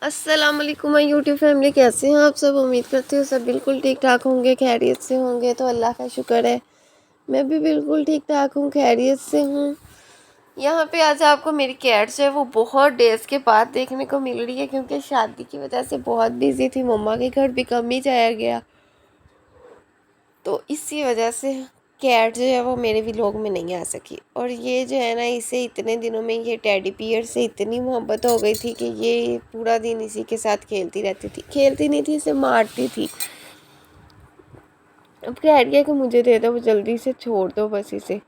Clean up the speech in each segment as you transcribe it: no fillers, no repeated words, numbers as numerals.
अस्सलाम वालेकुम my YouTube family, कैसे हैं आप सब। उम्मीद करती हूँ सब बिल्कुल ठीक ठाक होंगे, खैरियत से होंगे। तो अल्लाह का शुक्र है, मैं भी बिल्कुल ठीक ठाक हूँ, खैरियत से हूँ। यहाँ पे आज आपको मेरी कैट जो है वो बहुत डेज़ के बाद देखने को मिल रही है, क्योंकि शादी की वजह से बहुत बिजी थी, मम्मा के घर भी कम ही जाया गया, तो इसी वजह से कैट जो है वो मेरे व्लॉग में नहीं आ सकी। और ये जो है ना, इसे इतने दिनों में ये टेडी बियर से इतनी मोहब्बत हो गई थी कि ये पूरा दिन इसी के साथ खेलती रहती थी। खेलती नहीं थी, इसे मारती थी। अब कह रही है कि मुझे दे दो, वो जल्दी से छोड़ दो बस इसे।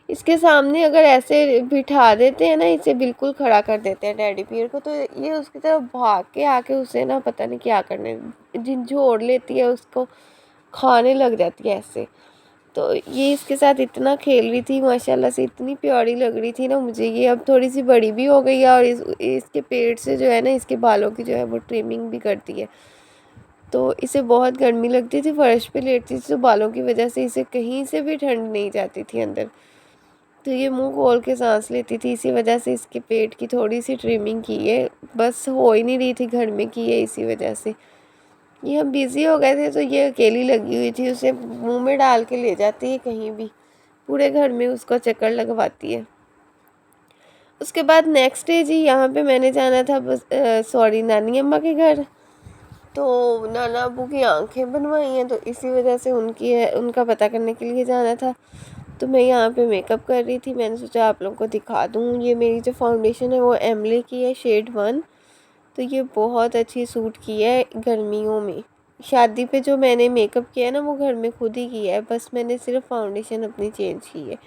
इसके सामने अगर ऐसे बिठा देते हैं ना, इसे बिल्कुल खड़ा कर देते हैं टेडी बियर को, तो ये उसकी तरफ भाग के आके उसे ना पता नहीं क्या करने झिंझोड़ लेती है, उसको खाने लग जाती है ऐसे। तो ये इसके साथ इतना खेल रही थी, माशाल्लाह से इतनी प्यारी लग रही थी ना मुझे। ये अब थोड़ी सी बड़ी भी हो गई है, और इसके पेट से जो है ना, इसके बालों की जो है वो ट्रिमिंग भी करती है। तो इसे बहुत गर्मी लगती थी, फर्श पे लेटती थी, तो बालों की वजह से इसे कहीं से भी ठंड नहीं जाती थी अंदर। तो ये मुंह खोल के सांस लेती थी, इसी वजह से इसके पेट की थोड़ी सी ट्रिमिंग की है, बस हो ही नहीं रही थी, घर में की है इसी वजह से। ये हम बिज़ी हो गए थे, तो ये अकेली लगी हुई थी, उसे मुंह में डाल के ले जाती है कहीं भी, पूरे घर में उसका चक्कर लगवाती है। उसके बाद नेक्स्ट डे जी यहाँ पे मैंने जाना था, बस सॉरी, नानी अम्मा के घर। तो नाना अबू की आंखें बनवाई हैं, तो इसी वजह से उनकी है, उनका पता करने के लिए जाना था। तो मैं यहाँ पे मेकअप कर रही थी, मैंने सोचा आप लोगों को दिखा दूँ। ये मेरी जो फाउंडेशन है वो एमले की है, शेड 1। तो ये बहुत अच्छी सूट की है गर्मियों में। शादी पे जो मैंने मेकअप किया है ना, वो घर में खुद ही किया है, बस मैंने सिर्फ फाउंडेशन अपनी चेंज की है।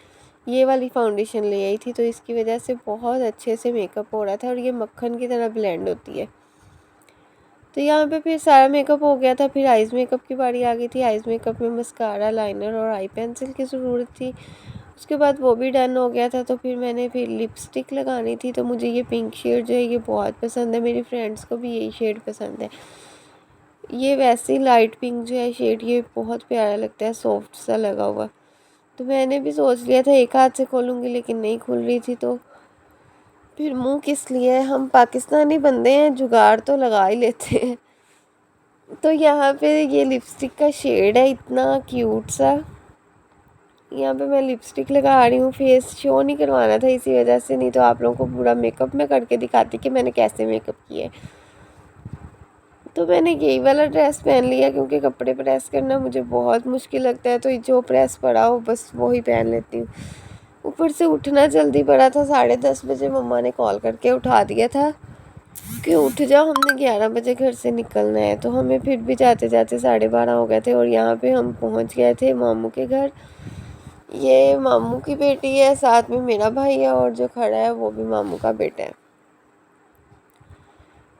ये वाली फाउंडेशन ले आई थी, तो इसकी वजह से बहुत अच्छे से मेकअप हो रहा था, और ये मक्खन की तरह ब्लेंड होती है। तो यहाँ पे फिर सारा मेकअप हो गया था, फिर आइज़ मेकअप की बारी आ गई थी। आइज़ मेकअप में मस्कारा, लाइनर और आई पेंसिल की ज़रूरत थी। उसके बाद वो भी डन हो गया था, तो फिर मैंने फिर लिपस्टिक लगानी थी। तो मुझे ये पिंक शेड जो है ये बहुत पसंद है, मेरी फ्रेंड्स को भी यही शेड पसंद है। ये वैसे ही लाइट पिंक जो है शेड, ये बहुत प्यारा लगता है, सॉफ्ट सा लगा हुआ। तो मैंने भी सोच लिया था एक हाथ से खोलूँगी, लेकिन नहीं खुल रही थी, तो फिर मुँह किस लिए, हम पाकिस्तानी बंदे हैं, जुगाड़ तो लगा ही लेते हैं। तो यहाँ पे ये लिपस्टिक का शेड है इतना क्यूट सा। यहाँ पे मैं लिपस्टिक लगा रही हूँ, फेस शो नहीं करवाना था इसी वजह से, नहीं तो आप लोगों को पूरा मेकअप मैं करके दिखाती कि मैंने कैसे मेकअप किया है। तो मैंने यही वाला ड्रेस पहन लिया, क्योंकि कपड़े प्रेस करना मुझे बहुत मुश्किल लगता है, तो जो प्रेस पड़ा हो बस वही पहन लेती हूँ। ऊपर से उठना जल्दी पड़ा था, 10:30 बजे मम्मा ने कॉल करके उठा दिया था कि उठ जाओ, हमने 11 बजे घर से निकलना है। तो हमें फिर भी जाते जाते 12:30 हो गए थे, और यहाँ पे हम पहुँच गए थे मामू के घर। ये मामू की बेटी है, साथ में मेरा भाई है, और जो खड़ा है वो भी मामू का बेटा है।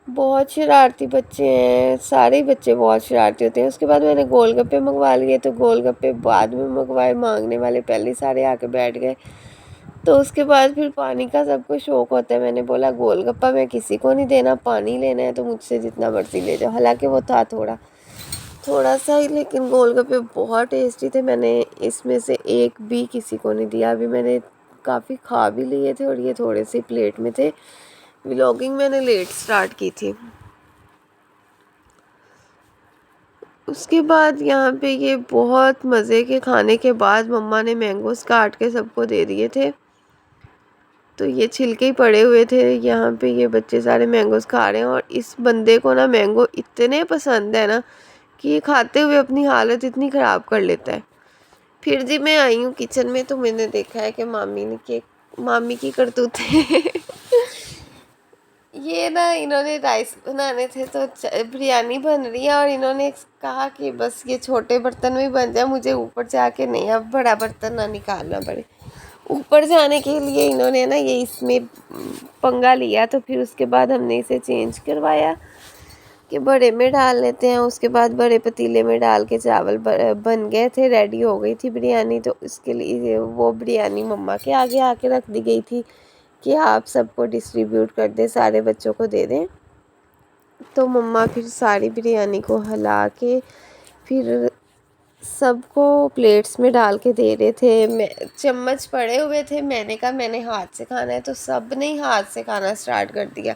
बहुत शरारती बच्चे हैं, सारे ही बच्चे बहुत शरारती होते हैं। उसके बाद मैंने गोलगप्पे मंगवा लिए, तो गोलगप्पे बाद में मंगवाए, मांगने वाले पहले सारे आके बैठ गए। तो उसके बाद फिर पानी का सबको शौक़ होता है, मैंने बोला गोलगप्पा मैं किसी को नहीं देना, पानी लेना है तो मुझसे जितना मर्ज़ी ले जाओ। हालांकि वो था थोड़ा थोड़ा सा ही, लेकिन गोलगप्पे बहुत टेस्टी थे। मैंने इसमें से एक भी किसी को नहीं दिया। अभी मैंने काफ़ी खा भी लिए थे, और ये थोड़े से प्लेट में थे। व्लॉगिंग मैंने लेट स्टार्ट की थी। उसके बाद यहाँ पे ये बहुत मज़े के खाने के बाद मम्मा ने मैंगोज़ काट के सबको दे दिए थे। तो ये छिलके ही पड़े हुए थे, यहाँ पे ये बच्चे सारे मैंगोज़ खा रहे हैं। और इस बंदे को ना मैंगो इतने पसंद है ना, कि ये खाते हुए अपनी हालत इतनी ख़राब कर लेता है। फिर जी मैं आई हूँ किचन में, तो मैंने देखा है कि मामी की करतूतें ये ना, इन्होंने राइस बनाने थे, तो बिरयानी बन रही है, और इन्होंने कहा कि बस ये छोटे बर्तन में बन जाए, मुझे ऊपर जाके नहीं, अब बड़ा बर्तन ना निकालना पड़े। ऊपर जाने के लिए इन्होंने ना ये इसमें पंगा लिया, तो फिर उसके बाद हमने इसे चेंज करवाया कि बड़े में डाल लेते हैं। उसके बाद बड़े पतीले में डाल के चावल बन गए थे, रेडी हो गई थी बिरयानी। तो इसके लिए वो बिरयानी मम्मा के आगे आके रख दी गई थी कि आप सबको डिस्ट्रीब्यूट कर दें, सारे बच्चों को दे दें। तो मम्मा फिर सारी बिरयानी को हिला के फिर सबको प्लेट्स में डाल के दे रहे थे। मैं चम्मच पड़े हुए थे, मैंने कहा मैंने हाथ से खाना है, तो सब ने ही हाथ से खाना स्टार्ट कर दिया।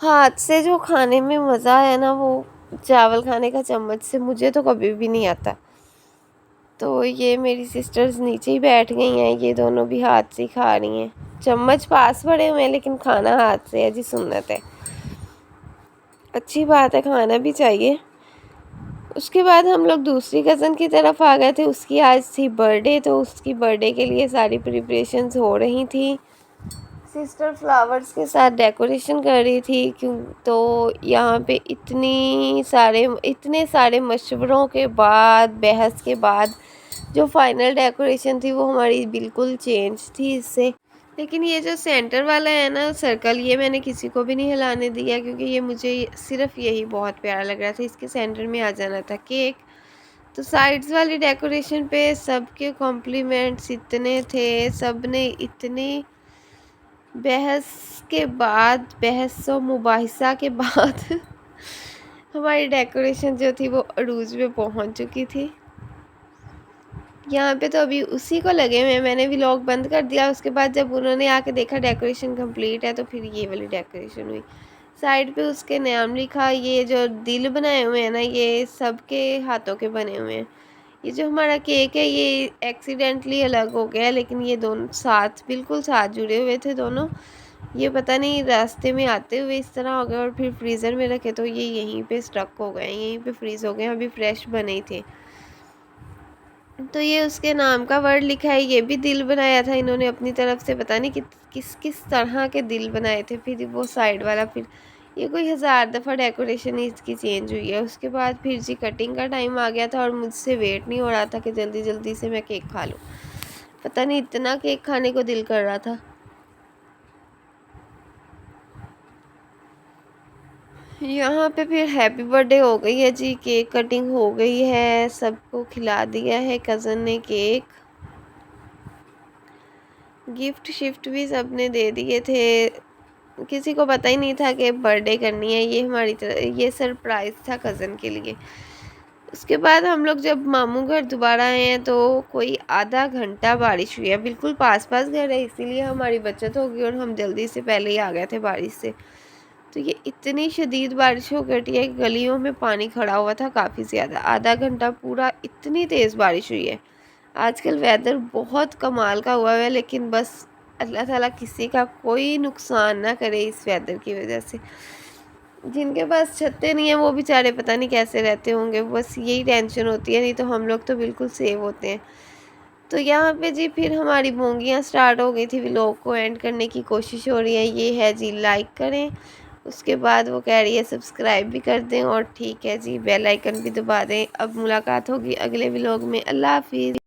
हाथ से जो खाने में मज़ा है ना, वो चावल खाने का चम्मच से मुझे तो कभी भी नहीं आता। तो ये मेरी सिस्टर्स नीचे ही बैठ गई हैं, ये दोनों भी हाथ से ही खा रही हैं। चम्मच पास पड़े हुए हैं लेकिन खाना हाथ से है जी, सुन्नत है। अच्छी बात है, खाना भी चाहिए। उसके बाद हम लोग दूसरी कज़न की तरफ आ गए थे। उसकी आज थी बर्थडे, तो उसकी बर्थडे के लिए सारी प्रिपरेशंस हो रही थी। सिस्टर फ्लावर्स के साथ डेकोरेशन कर रही थी, क्यों तो यहाँ पे इतने सारे मशवरों के बाद, बहस के बाद जो फाइनल डेकोरेशन थी वो हमारी बिल्कुल चेंज थी इससे। लेकिन ये जो सेंटर वाला है ना सर्कल, ये मैंने किसी को भी नहीं हिलाने दिया, क्योंकि ये मुझे सिर्फ यही बहुत प्यारा लग रहा था। इसके सेंटर में आ जाना था केक। तो साइड्स वाली डेकोरेशन पे सबके कॉम्प्लीमेंट्स इतने थे, सब ने इतनी बहस के बाद, बहस व मुबाहिसा के बाद हमारी डेकोरेशन जो थी वो अरूज में पहुंच चुकी थी। यहाँ पे तो अभी उसी को लगे हुए, मैंने व्लॉग बंद कर दिया। उसके बाद जब उन्होंने आके देखा डेकोरेशन कंप्लीट है, तो फिर ये वाली डेकोरेशन हुई। साइड पे उसके नाम लिखा। ये जो दिल बनाए हुए हैं ना, ये सबके हाथों के बने हुए हैं। ये जो हमारा केक है ये एक्सीडेंटली अलग हो गया, लेकिन ये दोनों साथ, बिल्कुल साथ जुड़े हुए थे दोनों। ये पता नहीं रास्ते में आते हुए इस तरह हो गया, और फिर फ्रीज़र में रखे तो ये यहीं पे स्टक हो गए, यहीं पे फ्रीज़ हो गए। अभी फ्रेश बने ही थे। तो ये उसके नाम का वर्ड लिखा है। ये भी दिल बनाया था इन्होंने अपनी तरफ से, पता नहीं किस किस तरह के दिल बनाए थे। फिर वो साइड वाला, फिर ये कोई 1000 दफ़ा डेकोरेशन ही इसकी चेंज हुई है। उसके बाद फिर जी कटिंग का टाइम आ गया था, और मुझसे वेट नहीं हो रहा था कि जल्दी जल्दी से मैं केक खा लूँ। पता नहीं इतना केक खाने को दिल कर रहा था। यहाँ पे फिर हैप्पी बर्थडे हो गई है जी, केक कटिंग हो गई है, सबको खिला दिया है कज़न ने केक। गिफ्ट शिफ्ट भी सबने दे दिए थे। किसी को पता ही नहीं था कि बर्थडे करनी है। ये सरप्राइज़ था कज़न के लिए। उसके बाद हम लोग जब मामू घर दोबारा आए हैं, तो कोई आधा घंटा बारिश हुई है। बिल्कुल पास पास घर है, इसीलिए हमारी बचत होगी, और हम जल्दी से पहले ही आ गए थे बारिश से। तो ये इतनी शदीद बारिश हो गई है, गलियों में पानी खड़ा हुआ था काफ़ी ज़्यादा। आधा घंटा पूरा इतनी तेज़ बारिश हुई है। आजकल वेदर बहुत कमाल का हुआ है, लेकिन बस अल्लाह ताला किसी का कोई नुकसान ना करे इस वेदर की वजह से। जिनके पास छत्ते नहीं है वो बेचारे पता नहीं कैसे रहते होंगे, बस यही टेंशन होती है। नहीं तो हम लोग तो बिल्कुल सेव होते हैं। तो यहाँ पे जी फिर हमारी बोंगियाँ स्टार्ट हो गई थी। व्लॉग को एंड करने की कोशिश हो रही है। ये है जी, लाइक करें। उसके बाद वो कह रही है सब्सक्राइब भी कर दें, और ठीक है जी बेल आइकन भी दबा दें। अब मुलाकात होगी अगले व्लॉग में। अल्लाह हाफिज़।